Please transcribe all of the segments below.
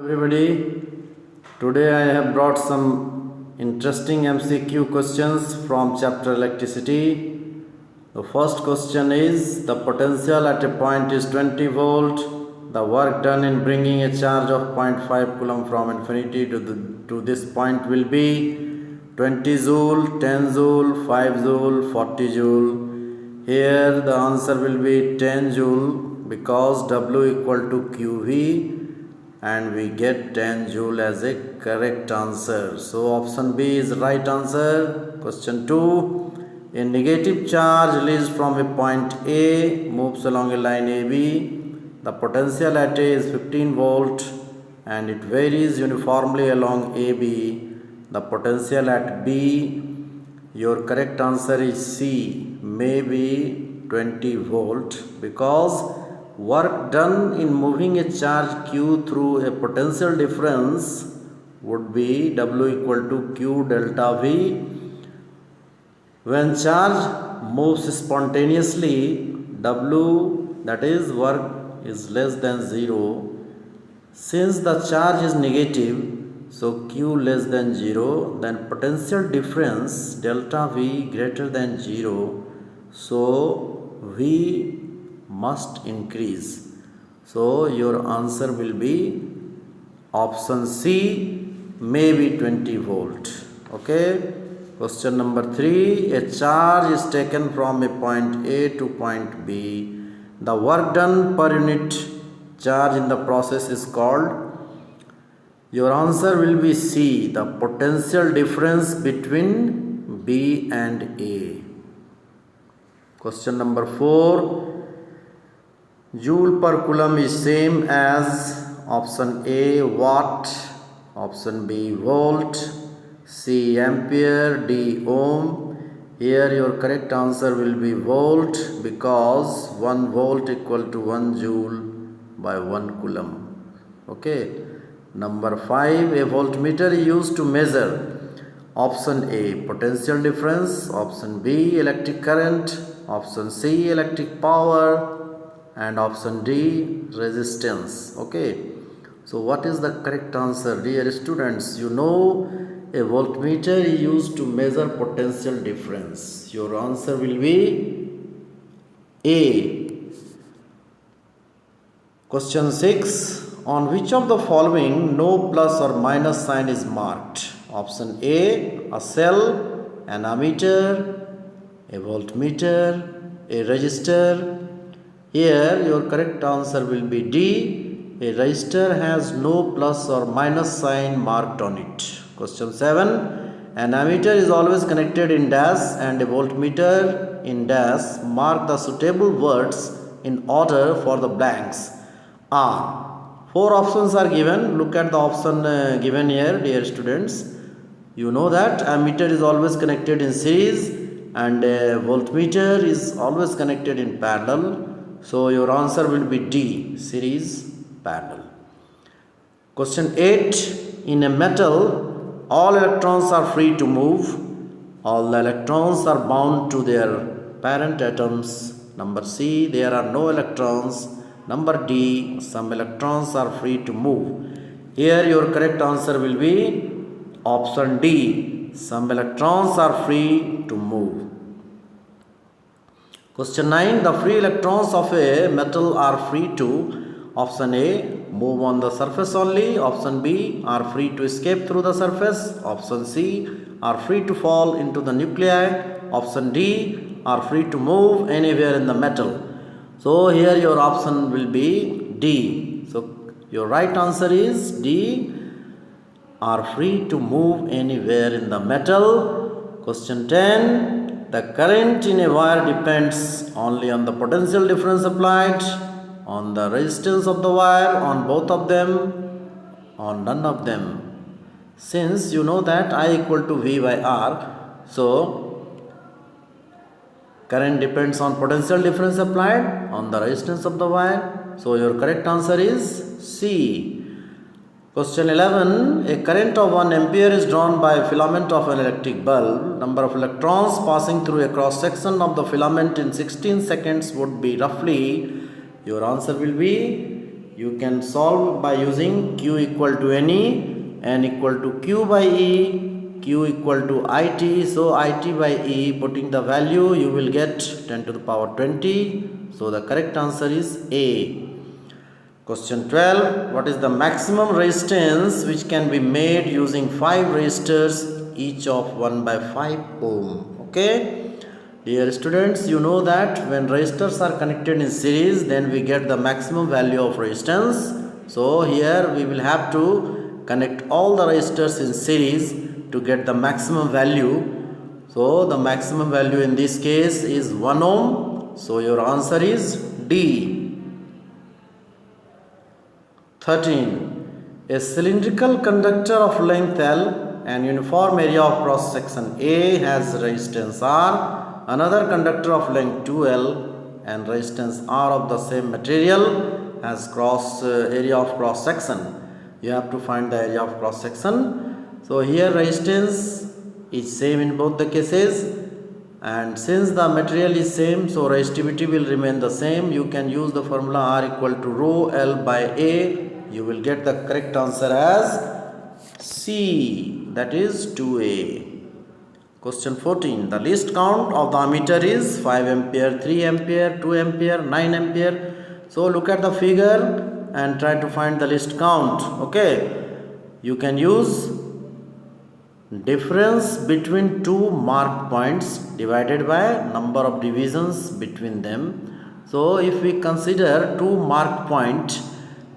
Everybody, today I have brought some interesting MCQ questions from chapter electricity. The first question is, the potential at a point is 20 volt. The work done in bringing a charge of 0.5 coulomb from infinity to this point will be 20 joule, 10 joule, 5 joule, 40 joule. Here the answer will be 10 joule because W equal to QV, and we get 10 joule as a correct answer. So option B is right answer. Question 2. A negative charge released from a point A moves along a line AB. The potential at A is 15 volt and it varies uniformly along AB. The potential at B, your correct answer is C, maybe 20 volt, because work done in moving a charge Q through a potential difference would be W equal to Q delta V. When charge moves spontaneously, W, that is work, is less than 0. Since the charge is negative, so Q less than 0, then potential difference delta V greater than 0. So V must increase. So your answer will be option C, maybe 20 volt. Okay. Question number 3. A charge is taken from a point A to point B. The work done per unit charge in the process is called. Your answer will be C, the potential difference between B and A. Question number 4. Joule per coulomb is same as option A watt, option B volt, C ampere, D ohm. Here your correct answer will be volt, because 1 volt equal to 1 joule by 1 coulomb. Okay. Number 5. A voltmeter is used to measure option A potential difference, option B electric current, option C electric power, and option D resistance. Okay. So what is the correct answer? Dear students, you know a voltmeter is used to measure potential difference. Your answer will be A. Question 6. On which of the following no plus or minus sign is marked? Option A cell, an ammeter, a voltmeter, a resistor. Here your correct answer will be D. A resistor has no plus or minus sign marked on it. Question 7. An ammeter is always connected in dash and a voltmeter in dash. Mark the suitable words in order for the blanks. R. 4 options are given. Look at the option given here, dear students. You know that ammeter is always connected in series and voltmeter is always connected in parallel. So your answer will be D, series parallel. Question 8. In a metal, all electrons are free to move. All the electrons are bound to their parent atoms. Number C, there are no electrons. Number D, some electrons are free to move. Here your correct answer will be option D, some electrons are free to move. Question 9. The free electrons of a metal are free to, option A, move on the surface only, option B, are free to escape through the surface, option C, are free to fall into the nuclei, option D, are free to move anywhere in the metal. So here your option will be D. So your right answer is D, are free to move anywhere in the metal. Question 10. The current in a wire depends only on the potential difference applied, on the resistance of the wire, on both of them, on none of them. Since you know that I equal to V by R, so current depends on potential difference applied, on the resistance of the wire. So your correct answer is C. Question 11. A current of 1 ampere is drawn by a filament of an electric bulb. Number of electrons passing through a cross section of the filament in 16 seconds would be roughly. Your answer will be you can solve by using Q equal to NE, N equal to Q by E, Q equal to IT. So IT by E, putting the value, you will get 10 to the power 20. So the correct answer is A. Question 12. What is the maximum resistance which can be made using 5 resistors, each of 1 by 5 ohm? Okay. Dear students, you know that when resistors are connected in series, then we get the maximum value of resistance. So here we will have to connect all the resistors in series to get the maximum value. So the maximum value in this case is 1 ohm. So your answer is D. 13. A cylindrical conductor of length L and uniform area of cross section A has resistance R. Another conductor of length 2L and resistance R of the same material has area of cross section. You have to find the area of cross section. So here resistance is same in both the cases, and since the material is same, so resistivity will remain the same. You can use the formula R equal to rho L by A. You will get the correct answer as C, that is 2A. Question 14. The least count of the ammeter is 5 ampere, 3 ampere, 2 ampere, 9 ampere. So look at the figure and try to find the least count. Okay. You can use difference between two mark points divided by number of divisions between them. So if we consider two mark point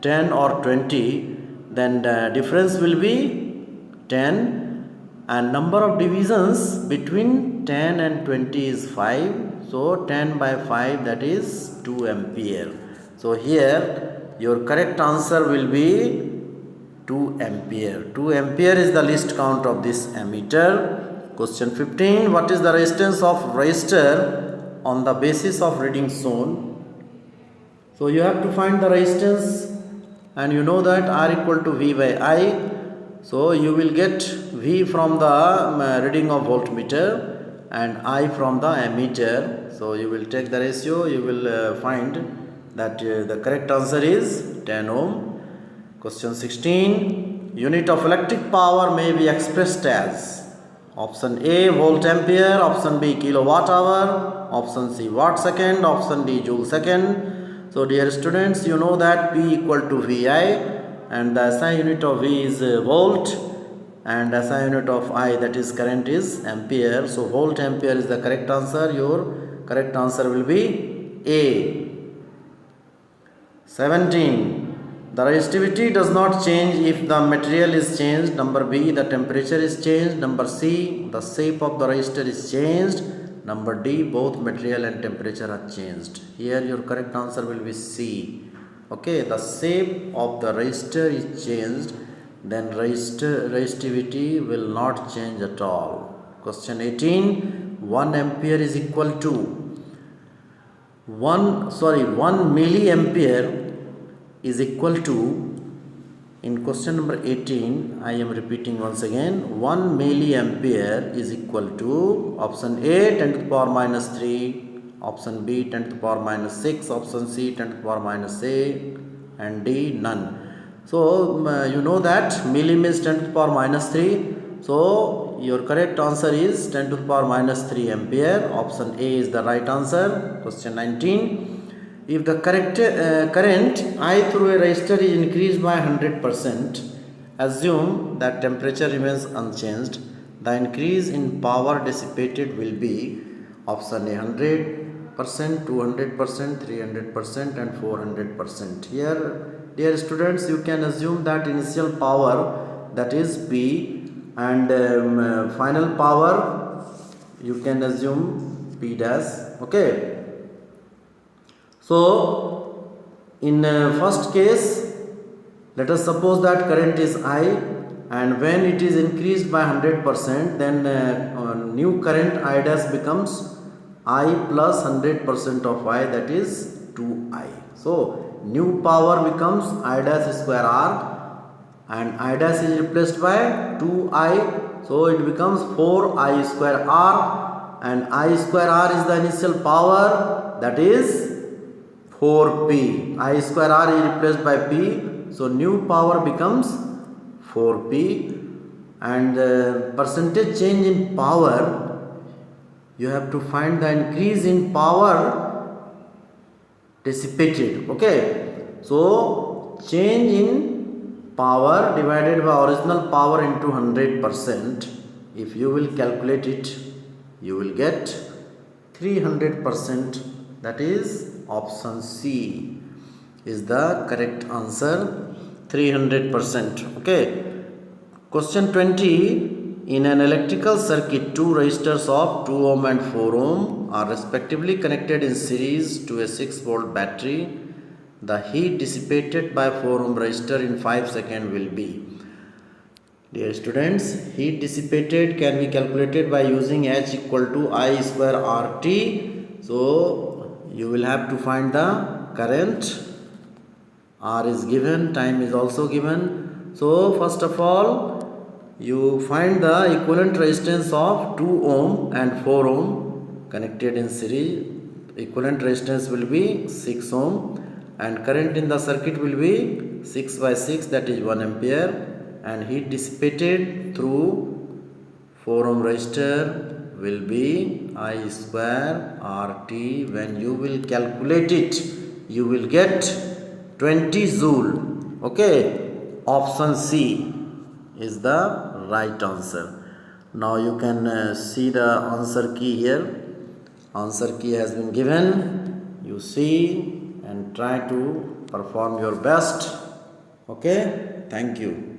10 or 20, then the difference will be 10. And number of divisions between 10 and 20 is 5. So 10 by 5, that is 2 ampere. So here your correct answer will be 2 ampere. 2 ampere is the least count of this ammeter. Question 15. What is the resistance of resistor on the basis of reading shown? So you have to find the resistance, and you know that R equal to V by I. So you will get V from the reading of voltmeter and I from the ammeter. So you will take the ratio, you will find that the correct answer is 10 ohm. Question 16. Unit of electric power may be expressed as option A volt ampere, option B kilowatt hour, option C watt second, option D joule second. So dear students, you know that P equal to VI, and the SI unit of V is volt, and SI unit of I, that is current, is ampere. So volt ampere is the correct answer. Your correct answer will be A. 17. The resistivity does not change if the material is changed. Number B, the temperature is changed. Number C, the shape of the resistor is changed. Number D, both material and temperature are changed. Here your correct answer will be C. Okay, the shape of the resistor is changed, then resistivity will not change at all. Question 18. 1 ampere is equal to 1 milliampere is equal to, in question number 18, I am repeating once again, 1 milliampere is equal to option A 10 to the power minus 3, option B 10 to the power minus 6, option C 10 to the power minus A, and D none. So you know that milli means 10 to the power minus 3. So your correct answer is 10 to the power minus 3 ampere. Option A is the right answer. Question 19. If the current I through a resistor is increased by 100%, assume that temperature remains unchanged. The increase in power dissipated will be option A 100%, 200%, 300%, and 400%. Here, dear students, you can assume that initial power, that is P, and final power you can assume P dash. Okay. So in first case, let us suppose that current is I, and when it is increased by 100%, then new current I dash becomes I plus 100% of I, that is 2I. So new power becomes I dash square R, and I dash is replaced by 2I, so it becomes 4I square R, and I square R is the initial power, that is 4p. I square r is replaced by p, so new power becomes 4p, and percentage change in power, you have to find the increase in power dissipated. Okay, so change in power divided by original power into 100%. If you will calculate it, you will get 300%. That is option C is the correct answer, 300%. Okay, question 20. In an electrical circuit, two resistors of 2 ohm and 4 ohm are respectively connected in series to a 6-volt battery. The heat dissipated by 4 ohm resistor in 5 seconds will be. Dear students, heat dissipated can be calculated by using H equal to I square RT. So you will have to find the current. R is given, time is also given. So first of all, you find the equivalent resistance of 2 ohm and 4 ohm connected in series. Equivalent resistance will be 6 ohm, and current in the circuit will be 6 by 6, that is 1 ampere, and heat dissipated through 4 ohm resistor will be I square RT. When you will calculate it, you will get 20 joule. Okay, option C is the right answer. Now you can see the answer key here. Answer key has been given. You see and try to perform your best. Okay, thank you.